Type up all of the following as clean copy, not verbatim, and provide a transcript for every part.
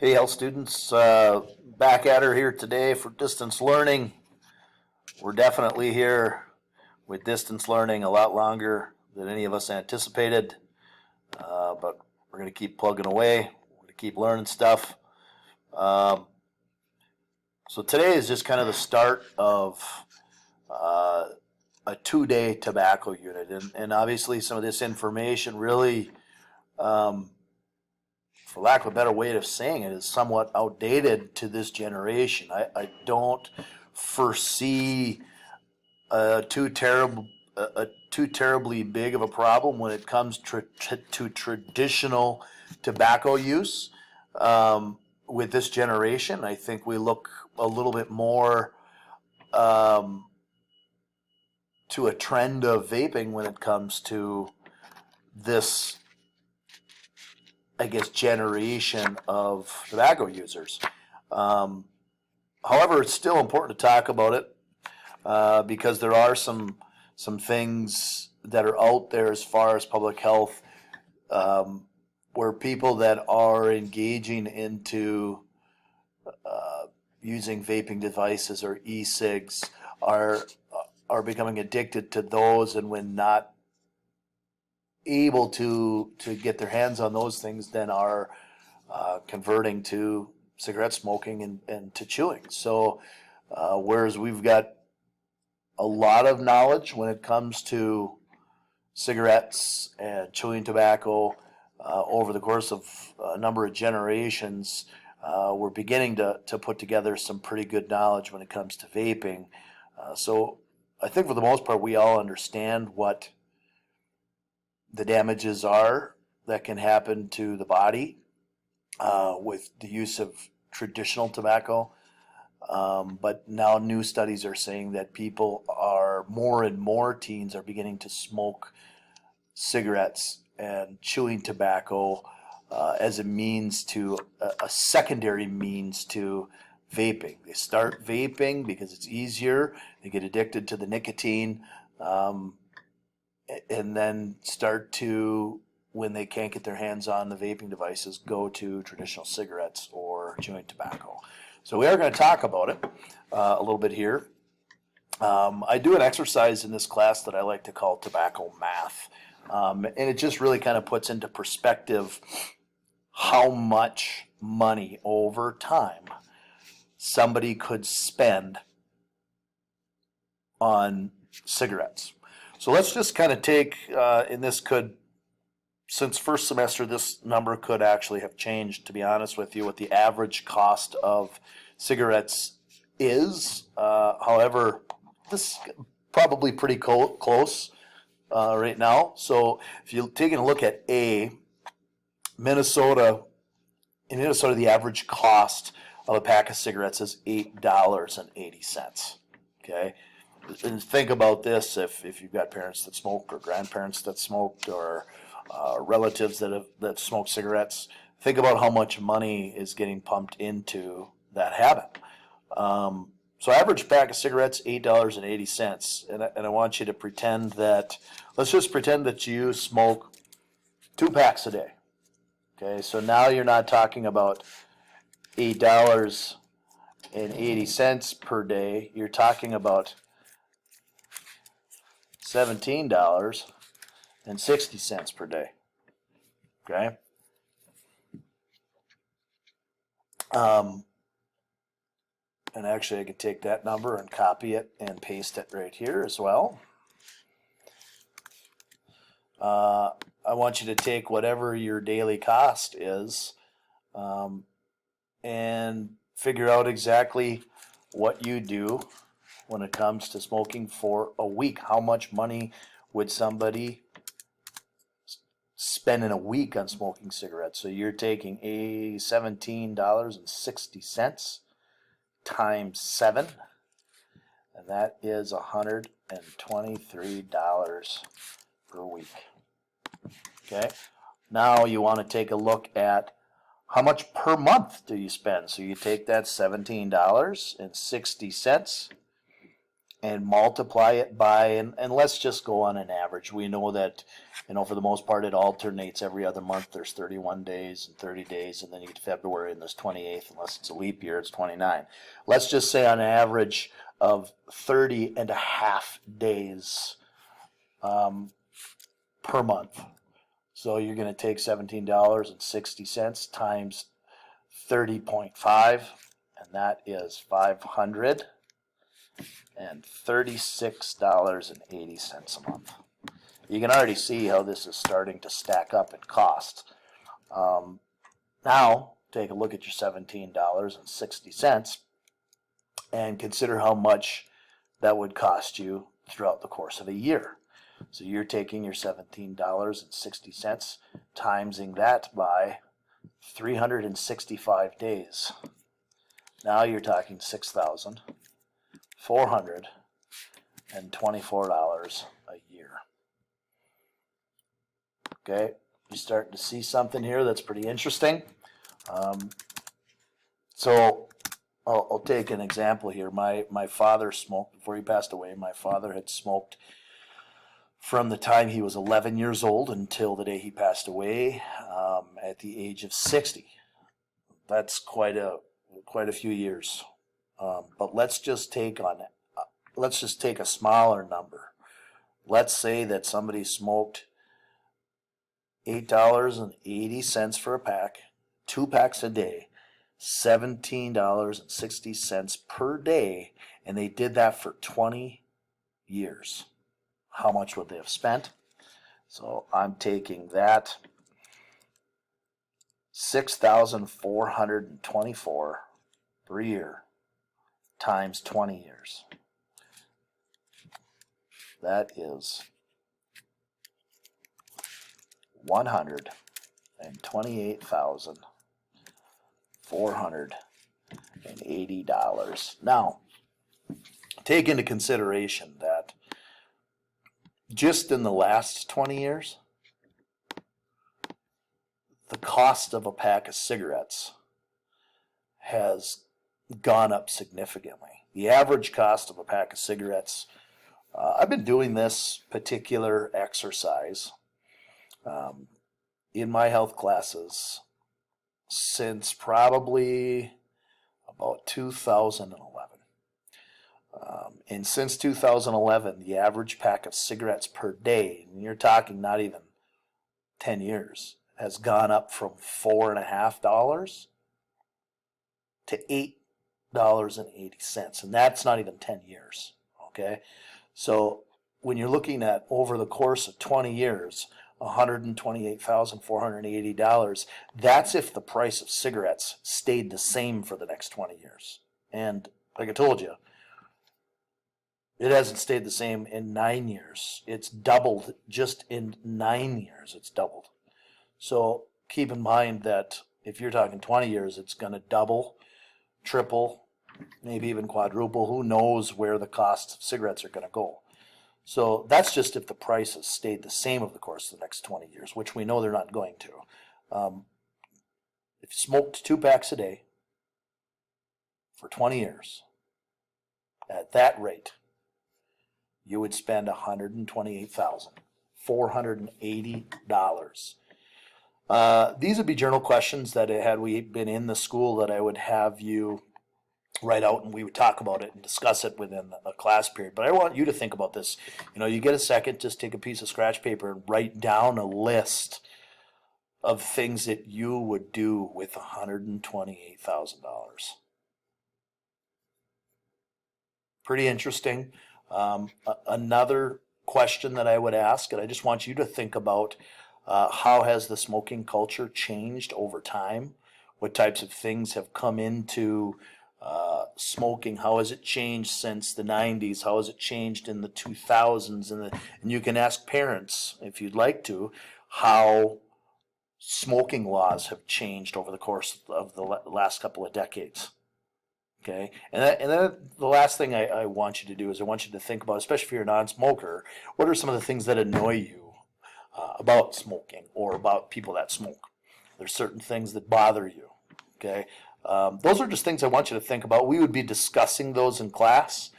Hey, health students, back at her here today for distance learning. We're definitely here with distance learning a lot longer than any of us anticipated, but we're going to keep plugging away. We're going to keep learning stuff. So today is just kind of the start of a two-day tobacco unit, and obviously some of this information really, for lack of a better way of saying it, is somewhat outdated to this generation. I don't foresee too terribly big of a problem when it comes to traditional tobacco use. With this generation, I think we look a little bit more to a trend of vaping when it comes to this, I guess, generation of tobacco users. However, it's still important to talk about it because there are some things that are out there as far as public health, where people that are engaging into using vaping devices or e-cigs are becoming addicted to those, and when not able to get their hands on those things, then are converting to cigarette smoking and to chewing. So whereas we've got a lot of knowledge when it comes to cigarettes and chewing tobacco over the course of a number of generations, we're beginning to put together some pretty good knowledge when it comes to vaping. So I think for the most part we all understand what the damages are that can happen to the body with the use of traditional tobacco. But now new studies are saying that more and more teens are beginning to smoke cigarettes and chewing tobacco as a secondary means to vaping. They start vaping because it's easier. They get addicted to the nicotine. And then start to, when they can't get their hands on the vaping devices, go to traditional cigarettes or chewing tobacco. So we are going to talk about it a little bit here. I do an exercise in this class that I like to call tobacco math. And it just really kind of puts into perspective how much money over time somebody could spend on cigarettes. So let's just kind of take, since first semester, this number could actually have changed, to be honest with you, what the average cost of cigarettes is. However, this is probably pretty close right now. So if you're taking a look at Minnesota, in Minnesota, the average cost of a pack of cigarettes is $8.80. Okay. And think about this: if you've got parents that smoked, or grandparents that smoked, or relatives that smoke cigarettes, think about how much money is getting pumped into that habit. So average pack of cigarettes, $8.80, and I want you to pretend that. Let's just pretend that you smoke 2 packs a day. Okay, so now you're not talking about $8.80 per day. You're talking about $17.60 per day. Okay. And actually I could take that number and copy it and paste it right here as well. I want you to take whatever your daily cost is and figure out exactly what you do when it comes to smoking for a week. How much money would somebody spend in a week on smoking cigarettes? So you're taking a $17.60 times 7, and that is $123 per week. Okay. Now you want to take a look at how much per month do you spend. So you take that $17.60 and multiply it by, and let's just go on an average. We know that, for the most part, it alternates every other month. There's 31 days and 30 days, and then you get February, and there's 28th. Unless it's a leap year, it's 29. Let's just say on average of 30 and a half days per month. So you're going to take $17.60 times 30.5, and that is $536.80 a month. You can already see how this is starting to stack up in cost. Now, take a look at your $17.60 and consider how much that would cost you throughout the course of a year. So you're taking your $17.60, timesing that by 365 days. Now you're talking $6,424 a year. Okay, you're starting to see something here that's pretty interesting. So I'll take an example here. My father smoked before he passed away. My father had smoked from the time he was 11 years old until the day he passed away at the age of 60. That's quite a few years. But let's just take a smaller number. Let's say that somebody smoked $8.80 for a pack, 2 packs a day, $17.60 per day, and they did that for 20 years. How much would they have spent? So I'm taking that $6,424 per year times 20 years. That is $128,480. Now, take into consideration that just in the last 20 years, the cost of a pack of cigarettes has gone up significantly. The average cost of a pack of cigarettes, I've been doing this particular exercise in my health classes since probably about 2011. And since 2011, the average pack of cigarettes per day, and you're talking not even 10 years, has gone up from $4.50 to $8.80. And that's not even 10 years, okay? So when you're looking at over the course of 20 years, $128,480, that's if the price of cigarettes stayed the same for the next 20 years. And like I told you, it hasn't stayed the same in 9 years. It's doubled just in 9 years. It's doubled. So keep in mind that if you're talking 20 years, it's going to double, triple, maybe even quadruple. Who knows where the cost of cigarettes are going to go. So that's just if the prices stayed the same over the course of the next 20 years, which we know they're not going to. If you smoked 2 packs a day for 20 years, at that rate, you would spend $128,480. These would be journal questions that had we been in the school that I would have you write out, and we would talk about it and discuss it within a class period. But I want you to think about this. You get a second, just take a piece of scratch paper and write down a list of things that you would do with $128,000. Pretty interesting. Another question that I would ask, and I just want you to think about, how has the smoking culture changed over time? What types of things have come into smoking? How has it changed since the 90s? How has it changed in the 2000s? And you can ask parents, if you'd like to, how smoking laws have changed over the course of the last couple of decades. Okay, and then the last thing I want you to do is I want you to think about, especially if you're a non-smoker, what are some of the things that annoy you about smoking or about people that smoke? There's certain things that bother you. Okay, those are just things I want you to think about. We would be discussing those in class,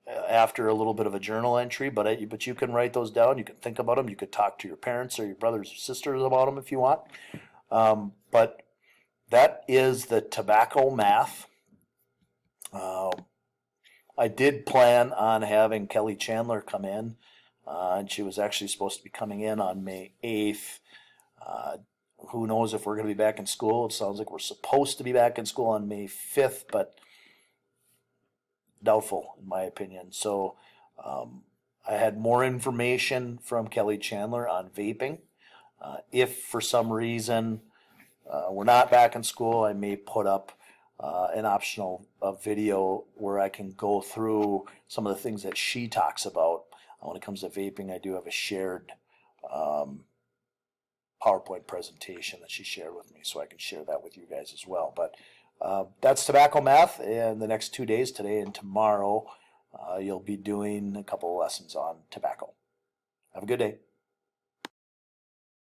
after a little bit of a journal entry, but you can write those down. You can think about them. You could talk to your parents or your brothers or sisters about them if you want. But that is the tobacco math. I did plan on having Kelly Chandler come in, and she was actually supposed to be coming in on May 8th. Who knows if we're going to be back in school? It sounds like we're supposed to be back in school on May 5th, but doubtful in my opinion. So I had more information from Kelly Chandler on vaping. If for some reason we're not back in school, I may put up an optional video where I can go through some of the things that she talks about. When it comes to vaping, I do have a shared PowerPoint presentation that she shared with me, so I can share that with you guys as well. But that's tobacco math, and the next 2 days, today and tomorrow, you'll be doing a couple of lessons on tobacco. Have a good day.